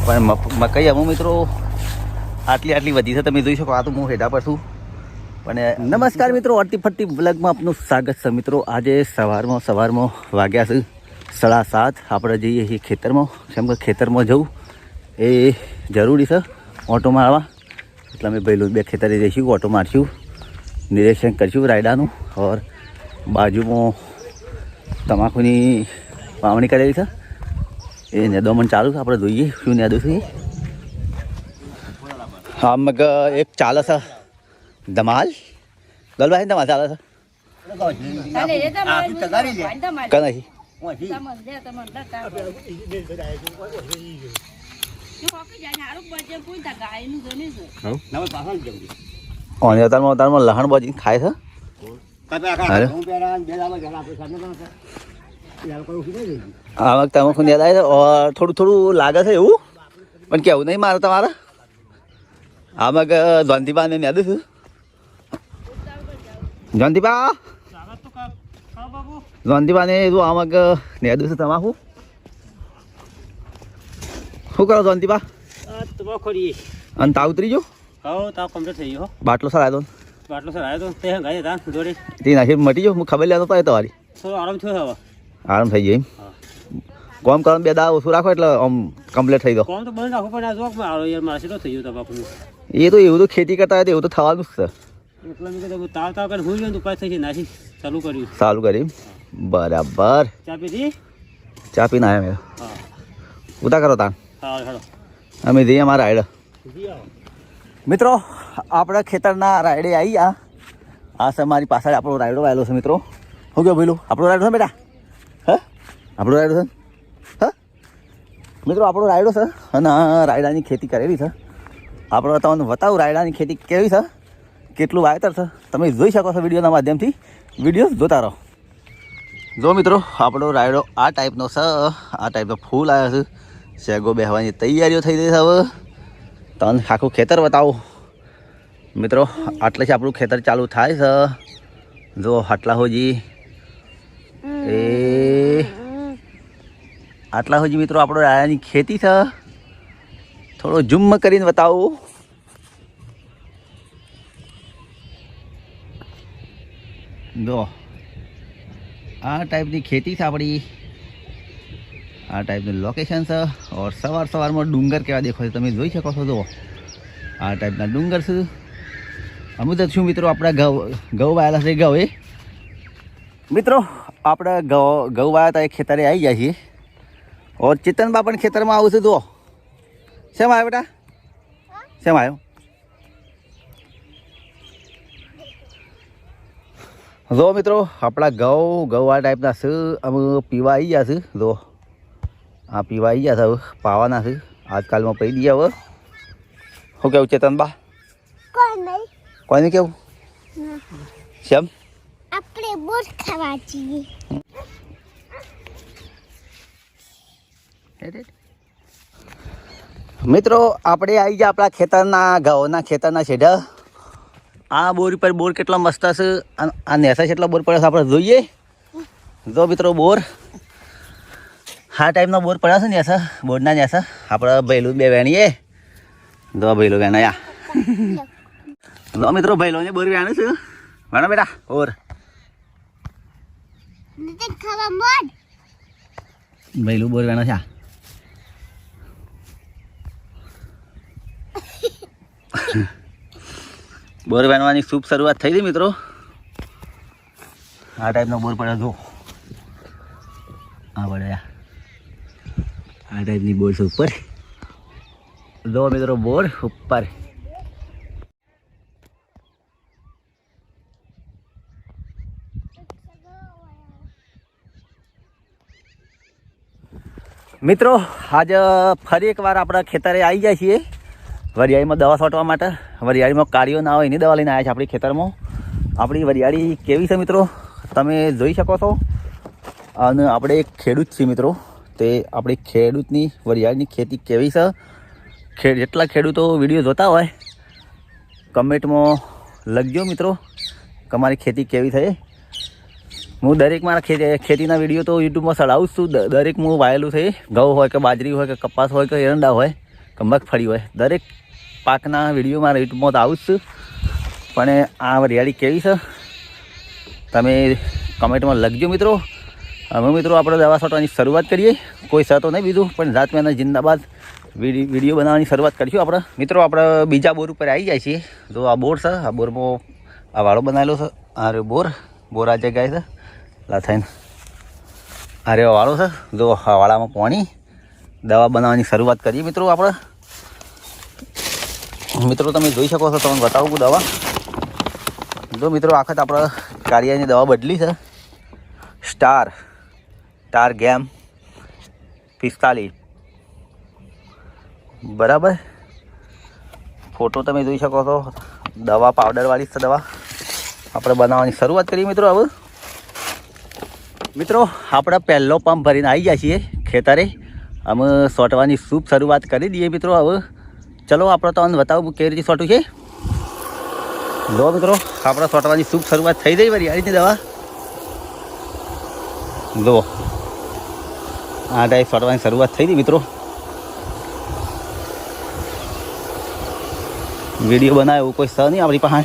પણ મકાઈ અમુક મિત્રો આટલી વધી છે, તમે જોઈ શકો. આ તો હું હેઠા પર છું. પણ નમસ્કાર મિત્રો, અડતી ફરતી બ્લોગમાં આપનું સ્વાગત છે મિત્રો. આજે સવારમાં વાગ્યા છે 7:30. આપણે જઈએ છીએ ખેતરમાં, કેમ કે ખેતરમાં જવું એ જરૂરી છે ઓટો મારવા. એટલે અમે ભાઈ બે ખેતરે જઈશું, ઓટો મારશું, નિરીક્ષણ કરીશું રાયડાનું. ઓર બાજુમાં તમાકુની વાવણી કરેલી છે, એ નેદોમણ ચાલુ છે. આપણે જોઈએ શું નેદું છે. હા મગ એક ચાલે છે ધમાલ, ગલભાઈ ધમાલ ચાલે છે કનાઈ. અતારમાં લહણ બાજી ખાય છે. આ વખતે તમાકુ યાદ આવે છે. થોડું લાગે છે એવું, પણ કેવું નહીં મારે તમારે. આમાં જોંતીબા ને યાદ છે. જોંતીબા ને એવું આમાં યાદ છે તમાકુ. શું કરો જોંતીબા? અને તાવ ઉતરી ગયો? બાટલો સર આવ્યો તે નાખી મટી ગયો. હું ખબર લેતો તો તમારી આરામ થઈ જાય. કોમ કરો 2 દાડા ઓછું રાખો એટલે આમ કમ્પ્લીટ થઈ ગયો. એ તો એવું તો ખેતી કરતા હોય તો એવું તો થવાનું જ છે. ચાલુ કરી બરાબર. ચા પીને આવ્યા મેં ઉતા કરો તાન. અમે જઈએ અમારા રાયડ. મિત્રો આપણા ખેતરના રાયડે આવી. આ છે મારી પાછળ આપણો રાયડો આવેલો છે મિત્રો. શું કહો ભાઈલું? આપણો રાયડો છે બેટા? હા આપણો રાયડો છે. હા મિત્રો આપણો રાયડો છે અને રાયડાની ખેતી કરેલી છે. આપણે તમને બતાવું રાયડાની ખેતી કેવી છે, કેટલું વાવેતર છે. તમે જોઈ શકો છો વિડીયોના માધ્યમથી. વિડીયો જોતા રહો. જો મિત્રો આપણો રાયડો આ ટાઈપનો છે. આ ટાઈપનો ફૂલ આવ્યો છે. શેગો બેહવાની તૈયારીઓ થઈ ગઈ છે. હવે તમને આખું ખેતર બતાવો મિત્રો. આટલે જ આપણું ખેતર ચાલુ થાય છે. જો આટલા હોજી એ આટલા હોજી મિત્રો આપણો રાયડાની ખેતી છે. થોડો ઝૂમ કરીને બતાવું. જો આ ટાઈપની ખેતી છે આપણી. આ ટાઈપનું લોકેશન છે. ઓર સવારમાં ડુંગર કેવા દેખો છે તમે જોઈ શકો છો. જો આ ટાઈપના ડુંગર છે. અમુક તો શું મિત્રો આપણા ઘઉં વાયેલા છે. ઘઉં એ મિત્રો આપણે ઘઉં વાયા હતા એ ખેતરે આવી જાય છીએ. ઓર ચેતનબા પણ ખેતરમાં આવું છે. જુઓ શેમ આવ્યો બેટા? શેમ આવ્યો? જો મિત્રો આપણા ઘઉં આ ટાઈપના છે. અમે પીવા આવી ગયા છે. જો આ પીવા આવી ગયા છે. હવે પાવાના છે. આજકાલમાં પી દઈએ. હવે શું કેવું ચેતનબા? કોઈ નહીં કેવું? શેમ? આપણે બોર ખાવા છીએ. મિત્રો આપણે આવી ગયા આપણા ઘઉંના ખેતરના છેડા. આ બોર ઉપર બોર કેટલા મસ્ત છે. આ નેસા કેટલા બોર પડ્યા છે આપણે જોઈએ. જો મિત્રો બોર આ ટાઈપનો બોર પડ્યા છે. નેસા બોરના નેસા આપણે ભૈલું બે વેણીએ. જો ભૈલું વેણાયા. જો મિત્રો ભૈલોને બોર વેણ્યું છે. વેણો બેટા બોર. ભૈલું બોર વેણો છે. બોર વેણવાની શુભ શરૂઆત થઈ ગઈ મિત્રો. આ ટાઈપનો બોર પડ્યો. જો આ પડ્યા આ ટાઈપની બોર છે ઉપર. જો મિત્રો બોર ઉપર. મિત્રો આજે ફરી એકવાર આપણા ખેતરે આવી જાય છીએ વરિયાળીમાં દવા છાંટવા માટે. વરિયાળીમાં કાળીઓ ના હોય એની દવા લઈને આવ્યા છે આપણી ખેતરમાં. આપણી વરિયાળી કેવી છે મિત્રો તમે જોઈ શકો છો. અને આપણે એક ખેડૂત છીએ મિત્રો. તે આપણી ખેડૂતની વરિયાળીની ખેતી કેવી છે, જેટલા ખેડૂતો વિડીયો જોતા હોય કમેન્ટમાં લખજો મિત્રો તમારી ખેતી કેવી થઈ. હું દરેક મારા ખેતીના વિડીયો તો યુટ્યુબમાં ચડાવું છું. દરેક હું વાયેલું છે. ઘઉં હોય કે બાજરી હોય કે કપાસ હોય કે એરંડા હોય કે મગફળી હોય, દરેક પાકના વિડીયો મારા યુટ્યુબમાં તો આવું જ છું. પણ આ વરિયાળી કેવી છે તમે કમેન્ટમાં લખજો મિત્રો. હવે મિત્રો આપણે દવા છોટવાની શરૂઆત કરીએ. કોઈ સતો નહીં બીજું, પણ જાત મહેનત જિંદાબાદ વિડીયો બનાવવાની શરૂઆત કરીશું આપણે. મિત્રો આપણે બીજા બોર ઉપર આવી જાય છીએ. જો આ બોર છે, આ બોરમાં આ વાળો બનાવેલો છે. આ રે બોર આ જગ્યાએ છે થઈને આ રે વાળો છે. જો આ વાળામાં પાણી દવા બનાવવાની શરૂઆત કરીએ મિત્રો આપણે. મિત્રો તમે જોઈ શકો છો, તમને બતાવું દવા. જો મિત્રો આખત આપણે કાર્યની દવા બદલી છે. સ્ટાર ગેમ 45 બરાબર. ફોટો તમે જોઈ શકો છો. દવા પાવડરવાળી છે દવા આપણે બનાવવાની શરૂઆત કરીએ મિત્રો. હવે મિત્રો આપણે પહેલો પંપ ભરીને આવી ગયા છીએ ખેતરે. અમે સોટવાની શુભ શરૂઆત કરી દઈએ મિત્રો. હવે ચલો આપણે તમને બતાવું કેવી રીતે સોટું છે. જો મિત્રો આપણે સોટવાની શુભ શરૂઆત થઈ ગઈ વરિયાળીની દવા. જો આ ટાઈપ સોટવાની શરૂઆત થઈ ગઈ મિત્રો. વિડીયો બનાવે એવું કોઈ સ નહીં આપણી પાસે,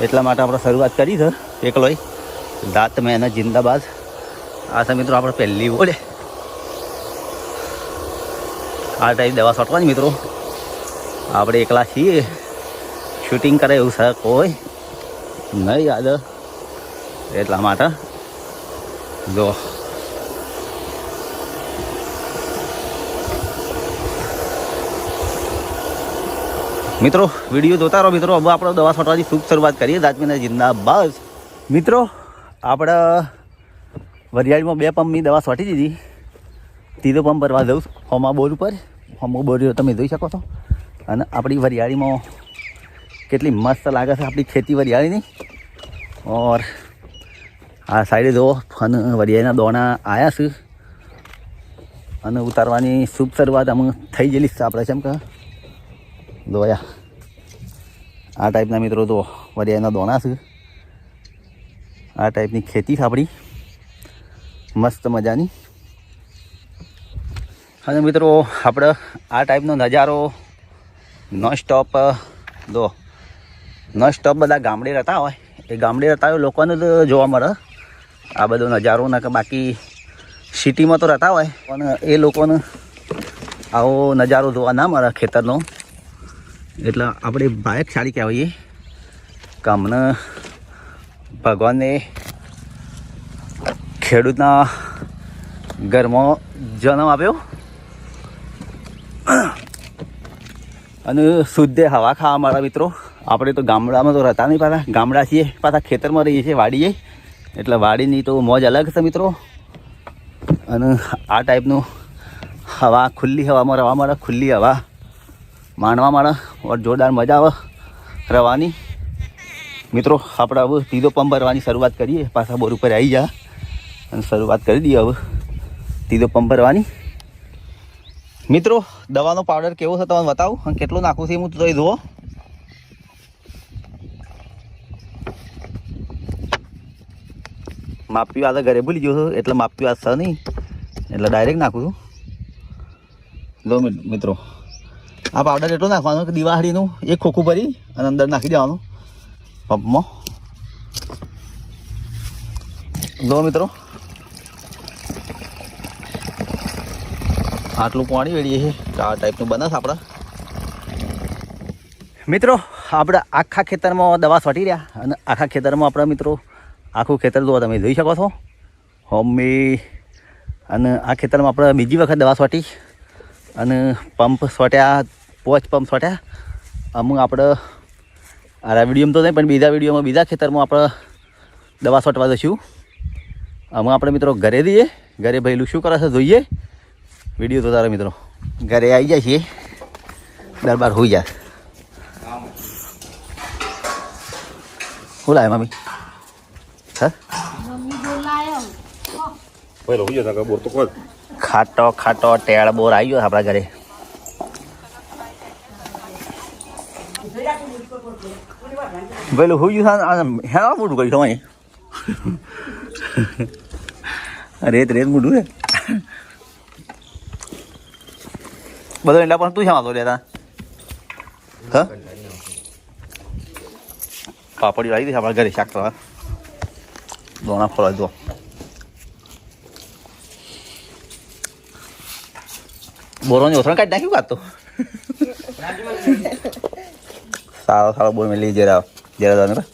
એટલા માટે આપણે શરૂઆત કરી છે એકલોય. દાંત મહેનત જિંદાબાદ. આ છે મિત્રો આપણે પહેલી બોલે આ ટાઈપ દવા છોટવાની મિત્રો. આપણે એકલા છીએ, શૂટિંગ કરે એવું છે કોઈ નહીં યાદ, એટલા માટે. જો મિત્રો વિડીયો જોતા રહો મિત્રો. હવે આપણે દવા છોટવાની શુભ શરૂઆત કરીએ. દાંતમીને જિંદાબાદ. મિત્રો આપણે વરિયાળીમાં 2 પંપની દવા છોટી દીધી. ત્રીજો પંપ ભરવા જઉં હોમા બોર ઉપર. હોમો બોર તમે જોઈ શકો છો. અને આપણી વરિયાળીમાં કેટલી મસ્ત લાગે છે આપણી ખેતી વરિયાળીની. ઓર આ સાઈડે જુઓ અને વરિયાળીના દોણા આવ્યા છે અને ઉતારવાની શુભ શરૂઆત અમે થઈ ગયેલી છે આપણે. કેમ કે દોયા આ ટાઈપના મિત્રો તો વરિયાળીના દોણા છે. આ ટાઈપની ખેતી છે આપણી મસ્ત મજાની. અને મિત્રો આપણે આ ટાઈપનો નજારો નોન સ્ટોપ બધા ગામડે રહેતા હોય, એ ગામડે રહેતા હોય લોકોને તો જોવા મળે આ બધો નજારો. ના કે બાકી સિટીમાં તો રહેતા હોય પણ એ લોકોને આવો નજારો જોવા ના મળે ખેતરનો. એટલે આપણે ભાગ્યશાળી કહેવાઈએ કે અમને ભગવાને ખેડૂતના ઘરમાં જન્મ આપ્યો અને શુદ્ધ હવા ખાવા મળે મિત્રો. આપણે તો ગામડામાં તો રહેતા નહીં, પાછા ગામડા છીએ, પાછા ખેતરમાં રહીએ છીએ, વાડીએ. એટલે વાડીની તો મોજ અલગ છે મિત્રો. અને આ ટાઈપનું હવા, ખુલ્લી હવામાં રહેવા મળે, ખુલ્લી હવા માણવા મળે. ઓર જોરદાર મજા આવે રહેવાની મિત્રો. આપણે હવે ત્રીજો પંપ ભરવાની શરૂઆત કરીએ. પાછા બોર ઉપર આવી જા અને શરૂઆત કરી દઈએ હવે ત્રીજો પંપ ભરવાની. મિત્રો દવાનો પાવડર કેવો છે તમને બતાવું અને કેટલું નાખવું છે હું તો જુઓ. માપ્યું આ ઘરે ભૂલી ગયો છું એટલે માપ્યું આ છે નહીં, એટલે ડાયરેક્ટ નાખું છું. જો મિત્રો આ પાવડર એટલો નાખવાનો કે દિવાળીનું એક ખોખું ભરી અને અંદર નાખી દેવાનું પંપમાં. જો મિત્રો આટલું પાણી વેળીએ છીએ. આ ટાઈપનું બનાસ આપણે મિત્રો. આપણે આખા ખેતરમાં દવા છોટી રહ્યા અને આખા ખેતરમાં આપણા મિત્રો આખું ખેતર જો તમે જોઈ શકો છો હોમી. અને આ ખેતરમાં આપણે બીજી વખત દવા છોટી અને પંપ છોટ્યા, 5 પંપ છોટ્યા. અમુક આપણે આ વિડીયોમાં તો નહીં પણ બીજા વિડીયોમાં બીજા ખેતરમાં આપણે દવા છોટવા જઈશું. અમુક આપણે મિત્રો ઘરે દઈએ. ઘરે ભઈલું શું કરે છે જોઈએ વિડીયો તો તારા મિત્રો. ઘરે આવી જાય છીએ, દરબાર હોઈ જાય. શું લાવે મમ્મી? હા ખાટો ટેળ બોર આવી ગયો આપણા ઘરે. પેલું હોઈ ગયું હેવા મોટું કર્યું સમય. રેત મોટું છે. બધો એંડા પણ તું શા વાંધો લેતા હા પાપડી આવી દઈશ આપણા ઘરે શાક કરવા દોણા ફળવા દો બોરોની ઓથરણ કાઢી નાખ્યું કાઢતો સારો સારો બોર મેં લઈ જરા જરા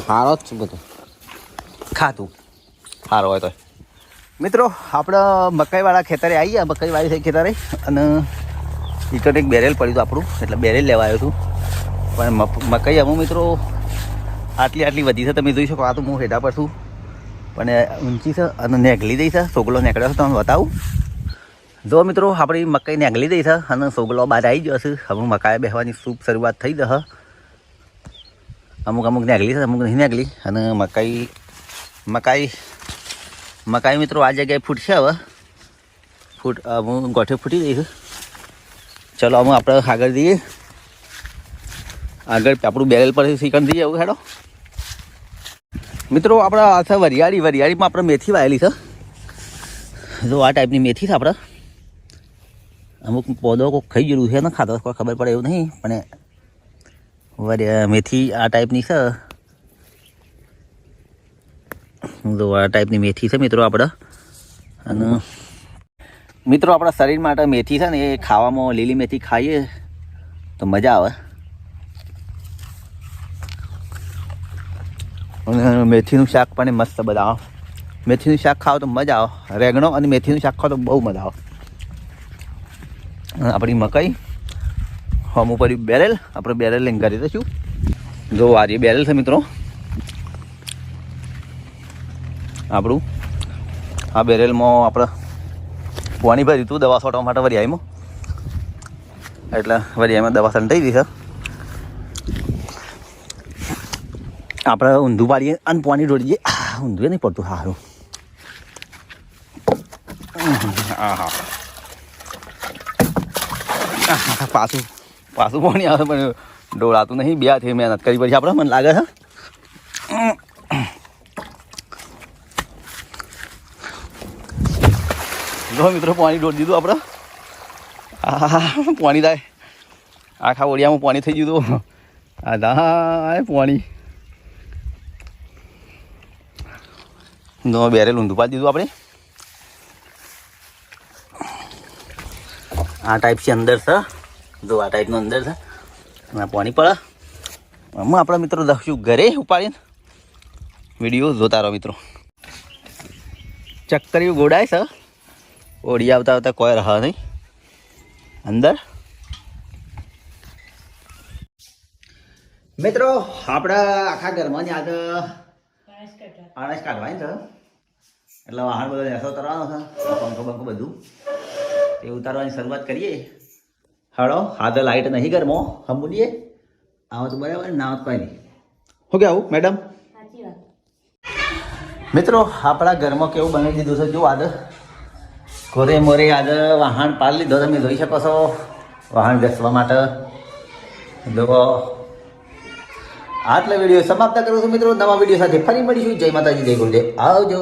હારો જ છે બધો ખાતું સારો હોય તો મિત્રો આપણે મકાઈવાળા ખેતરે આવી ગયા મકાઈવાળી થઈ ખેતરે અને ઈકટ એક બેરેલ પડ્યું હતું આપણું એટલે બેરેલ લેવા આવ્યો હતું પણ મકાઈ અમુક મિત્રો આટલી વધી છે તમે જોઈ શકો આ તો હું હેઠા પર છું પણ ઊંચી છે અને નેગલી દઈ છે સોગલો નેકળ્યો છે તમને બતાવું જો મિત્રો આપણી મકાઈ નેગલી દઈ છે અને સોગલો બહાર આવી ગયો છે હવે મકાઈ બેસવાની શુભ શરૂઆત થઈ જશે અમુક નેગલી છે અમુક નહીં નેગલી અને મકાઈ મિત્રો આ જગ્યાએ ફૂટશે હવે હું ગોઠે ફૂટી દઈશ ચલો અમે આપણે આગળ જઈએ આગળ આપણું બેરેલ પર શીખણ દઈએ એવું હેડો મિત્રો આપણે આ છે વરિયાળીમાં આપણે મેથી વાયેલી છે જો આ ટાઈપની મેથી છે આપણે અમુક પૌધો કોઈ ખાઈ ગયેલું છે ને ખાતો કોઈ ખબર પડે એવું નહીં પણ મેથી આ ટાઈપની છે જો આ ટાઈપની મેથી છે મિત્રો આપણે અને મિત્રો આપણા શરીર માટે મેથી છે ને એ ખાવામાં લીલી મેથી ખાઈએ તો મજા આવે અને મેથીનું શાક પણ મસ્ત બનાવો મેથીનું શાક ખાઓ તો મજા આવે રેંગણો અને મેથીનું શાક ખાઓ તો બહુ મજા આવે આપણી મકાઈ હમ ઉપર બેરેલ આપણે બેરેલ લઈને કરી દઈશું જો આ જે બેરેલ છે મિત્રો આપણું આ બેરેલમાં આપણે પાણી ભર્યું હતું દવા છોટવા માટે વરિયાળીમાં એટલે વરિયાળીમાં દવા છંટાઈ દીધી છે આપણે ઊંધું પાડીએ અને પાણી ઢોળીએ ઊંધું નહીં પડતું સારું હા પાછું પાણી આવે પણ ઢોળાતું નહીં બે હાથે મહેનત કરવી પડશે આપણે મને લાગે છે જો મિત્રો પાણી ઢોળી દીધું આપણે પાણી થાય આખા ઓળિયામાં પાણી થઈ ગયું હતું આ થાય પાણી નો બેરેલ ઊંધું પાડી દીધું આપણે આ ટાઈપ છે અંદર છે જો આ ટાઈપનું અંદર છે આ પાણી પડે આમાં આપણા મિત્રો દખ્યું ઘરે ઉપાડીને વિડીયો જોતા રહો મિત્રો ચક્કરીઓ ગોડાય છે ઓળી આવતા કોઈ રહે નહીં અંદર મિત્રો આપણે આખા ઘરમાં આજે આણસ કાઢવાની છે એટલે વાહન બધો એસો કરવાનો છે પંખો બંખો બધું એ ઉતારવાની શરૂઆત કરીએ હાડો હાથે લાઇટ નહીં ઘરમાં હમ બોલીએ આવો તો બરાબર ના આવત કોઈ નહીં શું કે આવું મેડમ મિત્રો આપણા ઘરમાં કેવું બનાવી દીધું છે જો આદર કોરે મોરે આજે વાહન પાડી લીધો તમે જોઈ શકો છો વાહન ઘસવા માટે જો આટલા વિડીયો સમાપ્ત કરું છું મિત્રો નવા વિડીયો સાથે ફરી મળીશું જય માતાજી જય ગુરુદેવ આવજો